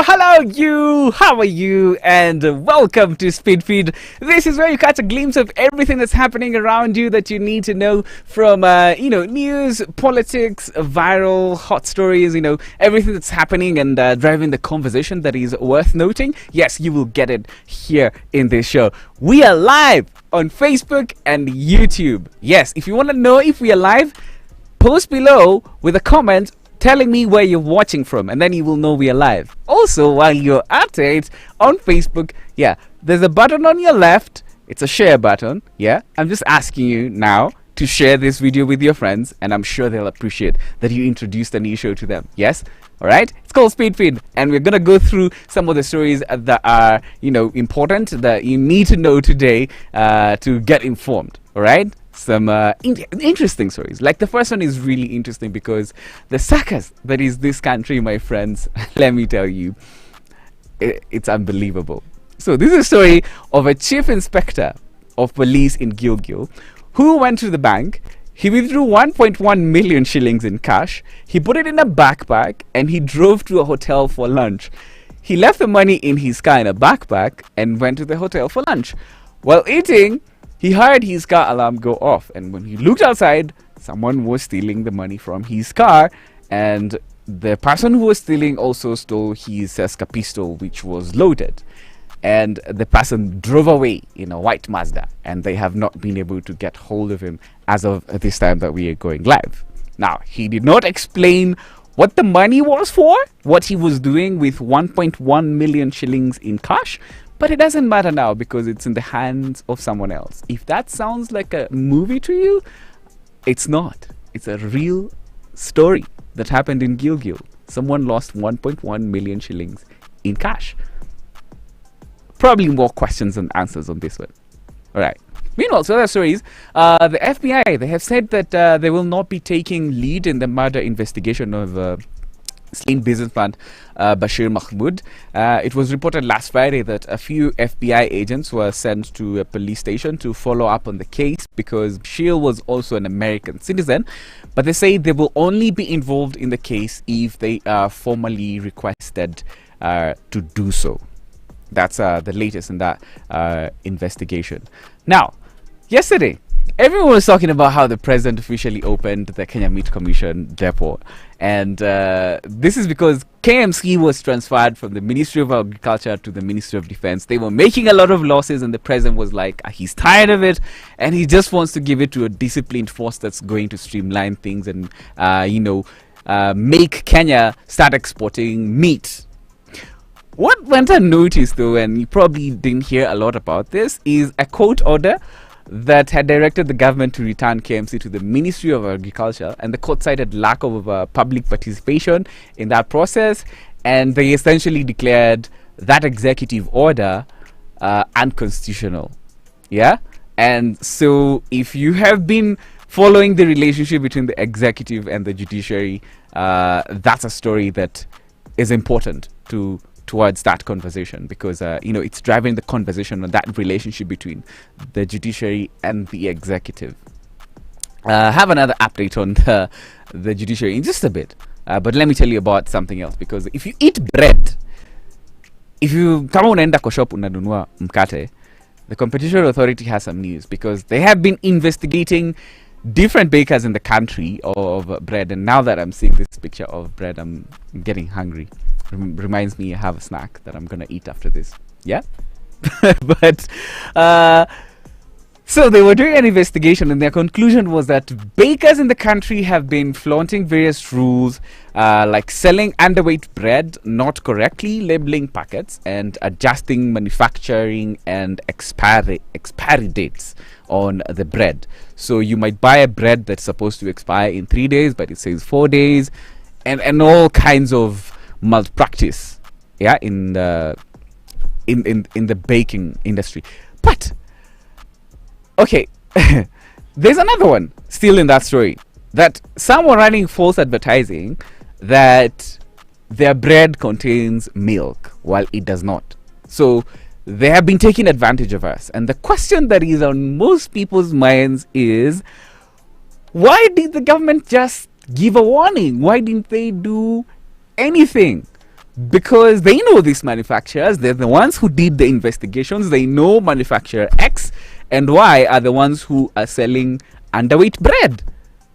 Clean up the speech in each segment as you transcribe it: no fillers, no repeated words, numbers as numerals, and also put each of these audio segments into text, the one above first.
Hello you! How are you? And welcome to Speed Feed. This is where you catch a glimpse of everything that's happening around you that you need to know from, news, politics, viral, hot stories, everything that's happening and driving the conversation that is worth noting. Yes, you will get it here in this show. We are live on Facebook and YouTube. Yes, if you want to know if we are live, post below with a comment telling me where you're watching from, and then you will know we are live. Also, while you're at it on Facebook, there's a button on your left. It's a share button. I'm just asking you now to share this video with your friends, and I'm sure they'll appreciate that you introduced a new show to them. Yes? Alright? It's called Speed Feed, and we're gonna go through some of the stories that are, important, that you need to know today to get informed. Alright? Some interesting stories. Like the first one is really interesting because the circus that is this country, my friends, let me tell you, it's unbelievable. So this is a story of a chief inspector of police in Gilgil who went to the bank. He withdrew 1.1 million shillings in cash. He put it in a backpack and he drove to a hotel for lunch. He left the money in his car in a backpack and went to the hotel for lunch. While eating, he heard his car alarm go off, and when he looked outside, someone was stealing the money from his car, and the person who was stealing also stole his escapistol, which was loaded. And the person drove away in a white Mazda, and they have not been able to get hold of him as of this time that we are going live. Now, he did not explain what the money was for, what he was doing with 1.1 million shillings in cash, but it doesn't matter now because it's in the hands of someone else. If that sounds like a movie to you, it's not. It's a real story that happened in Gilgil. Someone lost 1.1 million shillings in cash. Probably more questions than answers on this one. All right. Meanwhile, so other stories, the FBI, they have said that they will not be taking lead in the murder investigation of slain businessman Bashir Mahmood. It was reported last Friday that a few FBI agents were sent to a police station to follow up on the case because Bashir was also an American citizen, but they say they will only be involved in the case if they are formally requested to do so. That's the latest in that investigation. Now, yesterday, everyone was talking about how the president officially opened the Kenya Meat Commission depot. And this is because KMC was transferred from the Ministry of Agriculture to the Ministry of Defense. They were making a lot of losses, and the president was like, he's tired of it, and he just wants to give it to a disciplined force that's going to streamline things and, make Kenya start exporting meat. What went unnoticed, though, and you probably didn't hear a lot about this, is a court order that had directed the government to return KMC to the Ministry of Agriculture, and the court cited lack of public participation in that process, and they essentially declared that executive order unconstitutional. And so if you have been following the relationship between the executive and the judiciary, that's a story that is important towards that conversation because it's driving the conversation on that relationship between the judiciary and the executive. Have another update on the judiciary in just a bit, but let me tell you about something else, because if you eat bread, kama unaenda kwa shop unanunua mkate, the Competition Authority has some news because they have been investigating different bakers in the country of bread, and now that I'm seeing this picture of bread, I'm getting hungry. Reminds me I have a snack that I'm gonna eat after this. But so they were doing an investigation, and their conclusion was that bakers in the country have been flaunting various rules, like selling underweight bread, not correctly labeling packets, and adjusting manufacturing and expiry dates on the bread. So you might buy a bread that's supposed to expire in 3 days, but it says 4 days, and all kinds of malpractice in the baking industry. But okay, there's another one still in that story, that some were running false advertising that their bread contains milk while it does not. So they have been taking advantage of us, and the question that is on most people's minds is, why did the government just give a warning? Why didn't they do anything? because they know these manufacturers. They're the ones who did the investigations. They know manufacturer X and Y are the ones who are selling underweight bread.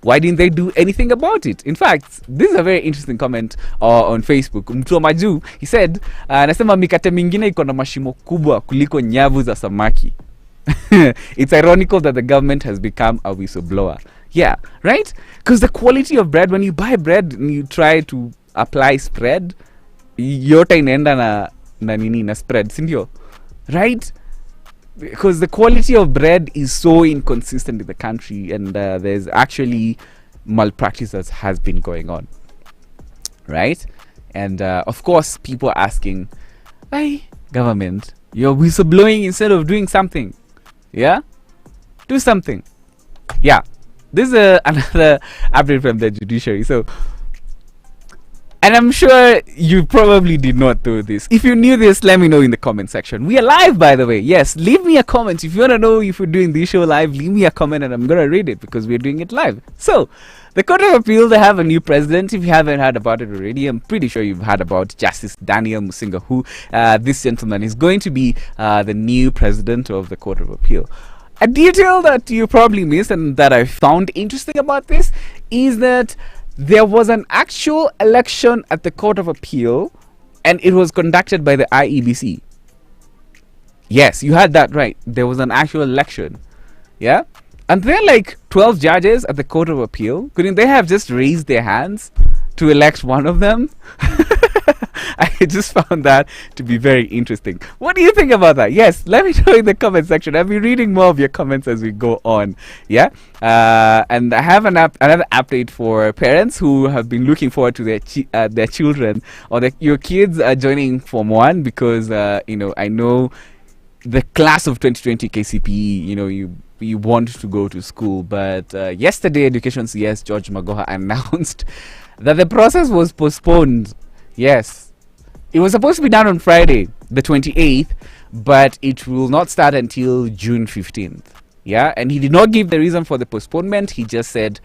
Why didn't they do anything about it? In fact, this is a very interesting comment on Facebook. Mtu wa Maju, he said, anasema mikate mingine iko na mashimo kubwa kuliko nyavu za samaki. It's ironical that the government has become a whistleblower. Yeah, right? Because the quality of bread, when you buy bread and you try to apply spread, yote inaenda na spread, sindio? Right? Because the quality of bread is so inconsistent in the country, and there's actually malpractice that has been going on, right? And of course, people are asking, "Hey, government, you're whistleblowing instead of doing something. Yeah, do something." Yeah, this is another update from the judiciary. So, and I'm sure you probably did not know this. If you knew this, let me know in the comment section. We are live, by the way. Yes, leave me a comment. If you want to know if we're doing this show live, leave me a comment and I'm going to read it because we're doing it live. So, the Court of Appeal, they have a new president. If you haven't heard about it already, I'm pretty sure you've heard about Justice Daniel Musinga, who this gentleman is going to be the new president of the Court of Appeal. A detail that you probably missed and that I found interesting about this is that there was an actual election at the Court of Appeal, and it was conducted by the IEBC. Yes, you heard that right. There was an actual election. Yeah? And there are like 12 judges at the Court of Appeal. Couldn't they have just raised their hands to elect one of them? I just found that to be very interesting. What do you think about that? Yes, let me know in the comment section. I'll be reading more of your comments as we go on. Yeah, and I have another update for parents who have been looking forward to their children or your kids are joining Form 1 because I know the class of 2020 KCPE. You want to go to school, but yesterday Education CS George Magoha announced that the process was postponed. Yes, it was supposed to be done on Friday, the 28th, but it will not start until June 15th. Yeah, and he did not give the reason for the postponement. He just said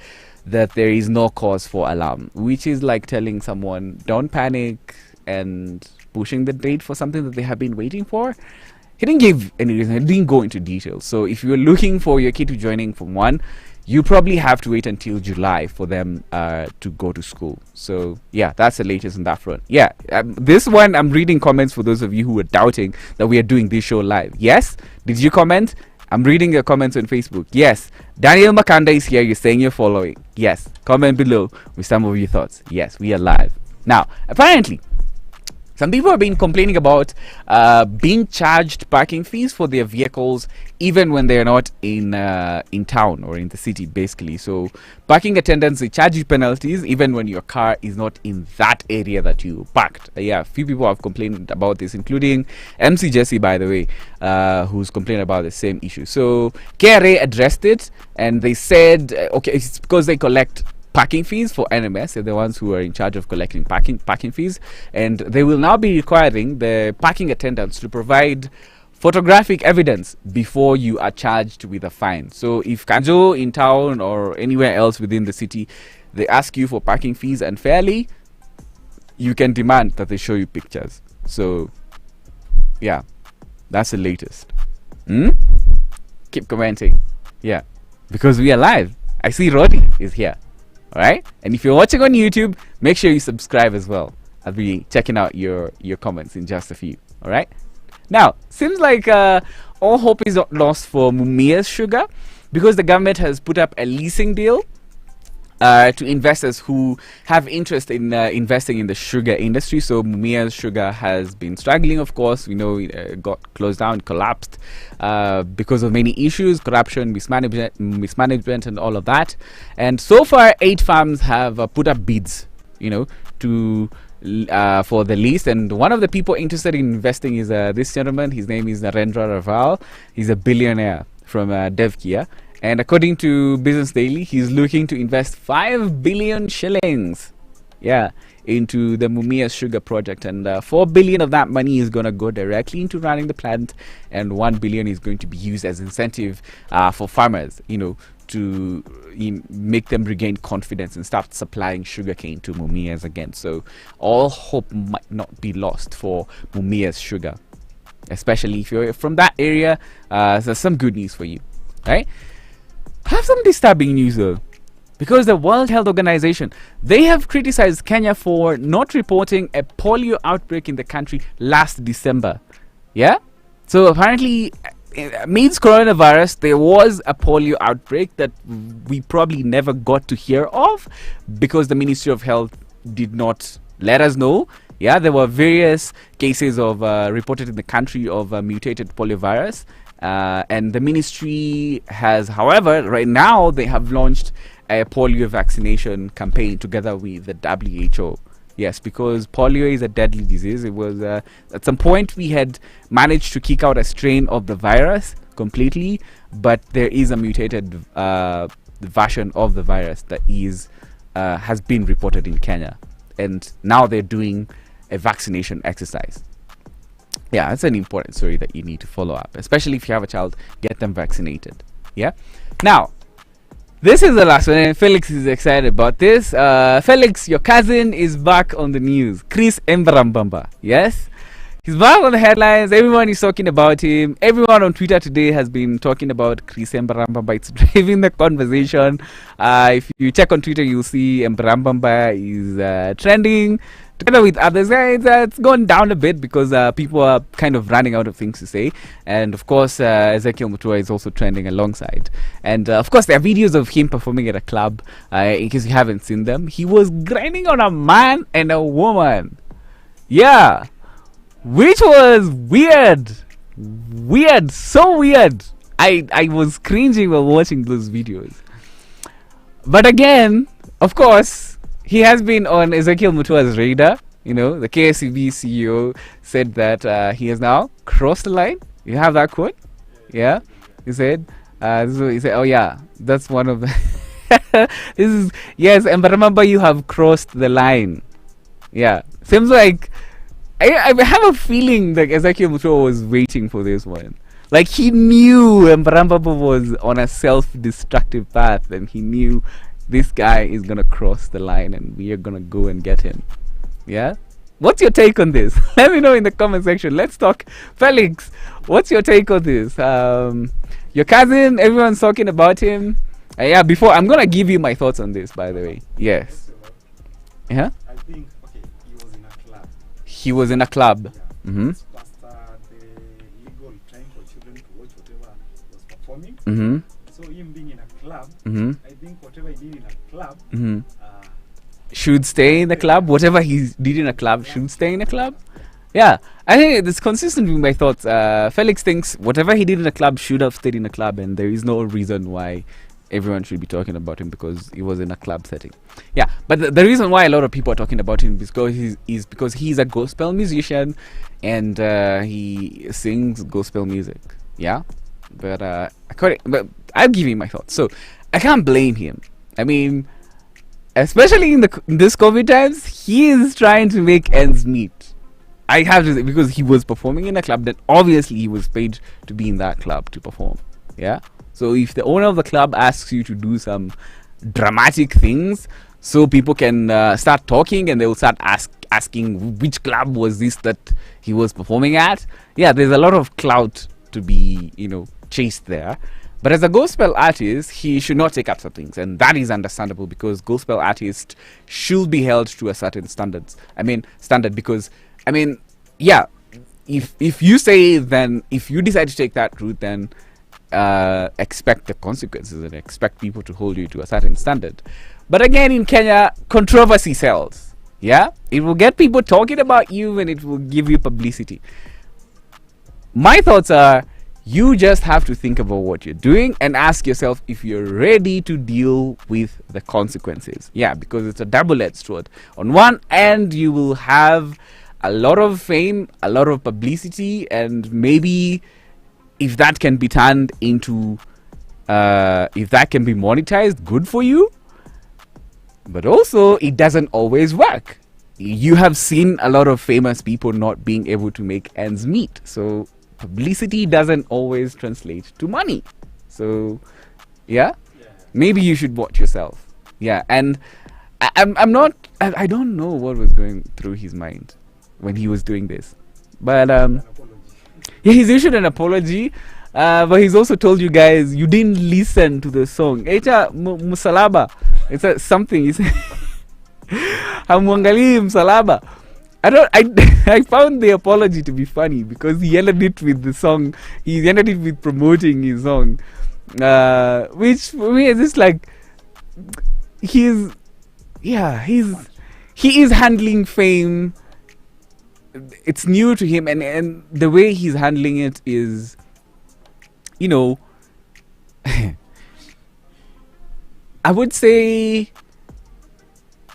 that there is no cause for alarm, which is like telling someone don't panic and pushing the date for something that they have been waiting for. He didn't give any reason. He didn't go into details. So if you're looking for your kid to joining Form 1, you probably have to wait until July for them to go to school. So yeah, that's the latest on that front. Yeah, this one I'm reading comments for those of you who were doubting that we are doing this show live. Yes, did you comment? I'm reading your comments on Facebook. Yes, Daniel Makanda is here. You're saying you're following. Yes, comment below with some of your thoughts. Yes, we are live now. Apparently, some people have been complaining about being charged parking fees for their vehicles even when they're not in town or in the city, basically. So parking attendants, they charge you penalties even when your car is not in that area that you parked. Yeah, a few people have complained about this, including MC Jesse, by the way, who's complained about the same issue. So KRA addressed it and they said, okay, it's because they collect parking fees for NMS. They're the ones who are in charge of collecting parking fees, and they will now be requiring the parking attendants to provide photographic evidence before you are charged with a fine. So if Kanjo in town or anywhere else within the city, they ask you for parking fees unfairly, you can demand that they show you pictures. So yeah, that's the latest. Keep commenting. Yeah, because we are live. I see Roddy is here. Alright, and if you're watching on YouTube, make sure you subscribe as well. I'll be checking out your comments in just a few. Alright, now seems like all hope is not lost for Mumias sugar because the government has put up a leasing deal to investors who have interest in investing in the sugar industry. So Mumias sugar has been struggling, of course. We know it got closed down, collapsed because of many issues, corruption, mismanagement and all of that. And so far 8 farms have put up bids, to for the lease, and one of the people interested in investing is this gentleman. His name is Narendra Raval. He's a billionaire from Devkia. And according to Business Daily, he's looking to invest 5 billion shillings, into the Mumias sugar project. And 4 billion of that money is going to go directly into running the plant, and 1 billion is going to be used as incentive for farmers, to make them regain confidence and start supplying sugarcane to Mumias again. So all hope might not be lost for Mumias sugar, especially if you're from that area. There's some good news for you, right? I have some disturbing news though, because the World Health Organization, they have criticized Kenya for not reporting a polio outbreak in the country last December. Yeah, so apparently amidst coronavirus, there was a polio outbreak that we probably never got to hear of because the Ministry of Health did not let us know. Yeah, there were various cases of reported in the country of mutated poliovirus. And the ministry has, however, right now they have launched a polio vaccination campaign together with the WHO. Yes, because polio is a deadly disease. It was at some point we had managed to kick out a strain of the virus completely, but there is a mutated version of the virus that is has been reported in Kenya, and now they're doing a vaccination exercise. Yeah, that's an important story that you need to follow up, especially if you have a child. Get them vaccinated. Yeah. Now, this is the last one, and Felix is excited about this. Felix, your cousin, is back on the news. Chris Bamba. Yes, he's back on the headlines. Everyone is talking about him. Everyone on Twitter today has been talking about Chris Bamba. It's driving the conversation. If you check on Twitter, you'll see Bamba is trending together with others. It's gone down a bit because people are kind of running out of things to say, and of course Ezekiel Mutua is also trending alongside, and of course there are videos of him performing at a club. In case you haven't seen them, he was grinding on a man and a woman, yeah, which was weird, so weird. I was cringing while watching those videos, but again, of course, he has been on Ezekiel Mutua's radar. You know, the KSCB CEO said that he has now crossed the line. You have that quote? Yeah. He said, oh yeah, that's one of the... this is, yes, and but remember, you have crossed the line. Yeah. Seems like... I have a feeling that Ezekiel Mutua was waiting for this one. Like, he knew Mbarambaba was on a self-destructive path, and he knew this guy is gonna cross the line and we are gonna go and get him. Yeah, what's your take on this? Let me know in the comment section. Let's talk. Felix, what's your take on this? Your cousin, everyone's talking about him. Yeah, before I'm gonna give you my thoughts on this, by the way. Yes. Yeah, I think, okay, he was in a club. He was in a club. Yeah. Mm-hmm. Past the legal time for children to watch whatever was performing. Mm-hmm. So him being in a club, Mm-hmm. I think whatever he did in a club Mm-hmm. Should stay in the club. Whatever he did in a club should stay in a club. Yeah, I think it's consistent with my thoughts. Felix thinks whatever he did in a club should have stayed in a club, and there is no reason why everyone should be talking about him because he was in a club setting. Yeah, but the reason why a lot of people are talking about him is because he's a gospel musician and he sings gospel music. Yeah, but but I'll give you my thoughts. So I can't blame him. I mean, especially in this COVID times, he is trying to make ends meet. I have to say, because he was performing in a club, that obviously he was paid to be in that club to perform. Yeah. So if the owner of the club asks you to do some dramatic things, so people can start talking and they will start asking which club was this that he was performing at. Yeah, there's a lot of clout to be, chased there. But as a gospel artist, he should not take up some things, and that is understandable because gospel artists should be held to a certain standard. Because yeah, if you say, then if you decide to take that route, then expect the consequences and expect people to hold you to a certain standard. But again, in Kenya, controversy sells. Yeah, it will get people talking about you and it will give you publicity. My thoughts are, you just have to think about what you're doing and ask yourself if you're ready to deal with the consequences. Yeah, because it's a double-edged sword. On one end, you will have a lot of fame, a lot of publicity, and maybe if that can be turned into, if that can be monetized, good for you. But also, it doesn't always work. You have seen a lot of famous people not being able to make ends meet. So publicity doesn't always translate to money. So, yeah. maybe you should watch yourself. Yeah, and I'm not. I don't know what was going through his mind when he was doing this, but An apology. yeah, he's issued an apology. But he's also told you guys you didn't listen to the song. Echa Musalaba. It's a something. He said, Hamwangali Msalaba. I found the apology to be funny because he ended it with the song. He ended it with promoting his song. Which for me is just like he's yeah, he is handling fame. It's new to him, and the way he's handling it is, you know, I would say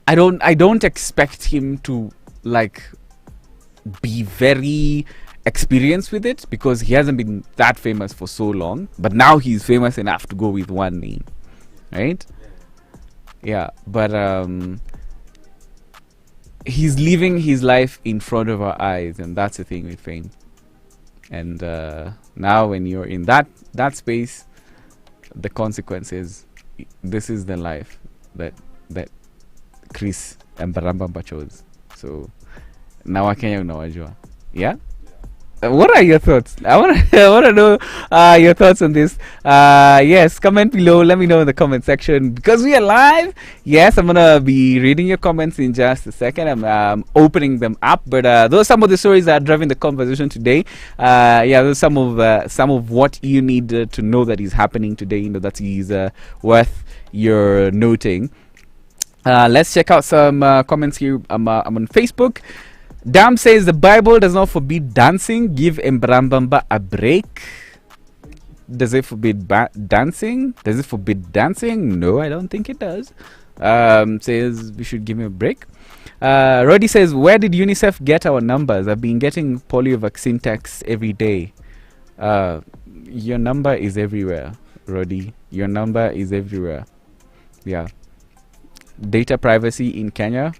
I don't expect him to like be very experienced with it because he hasn't been that famous for so long, but now he's famous enough to go with one name, right? Yeah, but he's living his life in front of our eyes, and that's the thing with fame. And now when you're in that space, the consequences, this is the life that Chris and Bamba chose. So now Wakenya unawajua. Yeah. What are your thoughts? I want to know your thoughts on this. Yes, comment below. Let me know in the comment section because we are live. Yes, I'm gonna be reading your comments in just a second. I'm opening them up, but those are some of the stories that are driving the conversation today. Yeah, those are some of what you need to know that is happening today. You know that is worth your noting. Let's check out some comments here. I'm on Facebook. Dam says the Bible does not forbid dancing. Give Mbrambamba a break. Does it forbid dancing? Does it forbid dancing? No, I don't think it does. Says we should give him a break. Roddy says, where did UNICEF get our numbers? I've been getting polio vaccine texts every day. Your number is everywhere, Roddy. Your number is everywhere. Yeah. Data privacy in Kenya.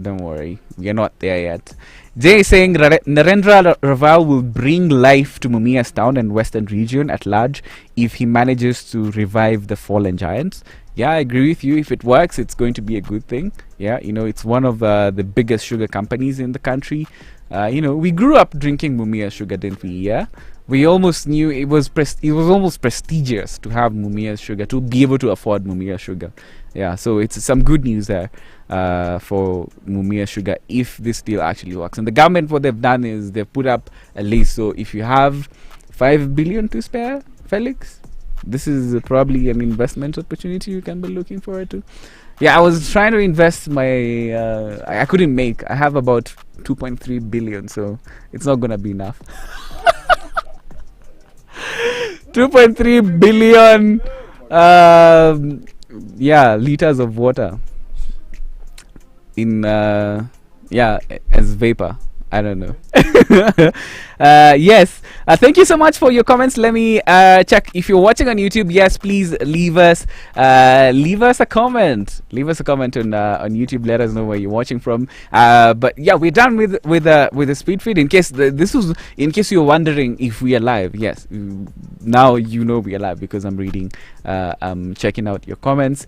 Don't worry, we are not there yet. Jay is saying Narendra Raval will bring life to Mumias town and western region at large if he manages to revive the fallen giants. Yeah, I agree with you. If it works, it's going to be a good thing. Yeah, you know, it's one of the biggest sugar companies in the country. You know, we grew up drinking Mumias sugar, didn't we? Yeah, we almost knew it was almost prestigious to have Mumias sugar, to be able to afford Mumias sugar. Yeah, so it's some good news there for Mumia Sugar if this deal actually works. And the government, what they've done is they've put up a list. So if you have 5 billion to spare, Felix, this is probably an investment opportunity you can be looking forward to. Yeah, I was trying to invest my I couldn't make. I have about 2.3 billion, so it's not gonna be enough. 2.3 billion yeah, liters of water in as vapor. I don't know. Yes, thank you so much for your comments. Let me check if you're watching on YouTube. Yes, please leave us a comment. Leave us a comment on YouTube. Let us know where you're watching from. But yeah, we're done with the speed feed. In case in case you're wondering if we are live, yes, now you know we are live because I'm reading, I'm checking out your comments.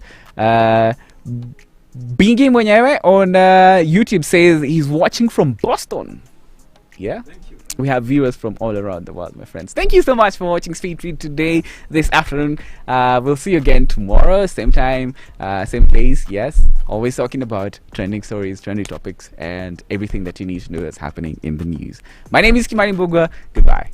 Bingi mwenyewe on YouTube says he's watching from Boston. Yeah, Thank you. we have viewers from all around the world, my friends. Thank you so much for watching Speed Feed today, this afternoon. We'll see you again tomorrow, same time, same place. Yes, always talking about trending stories, trending topics, and everything that you need to know that's happening in the news. My name is Kimani Mbugua. Goodbye.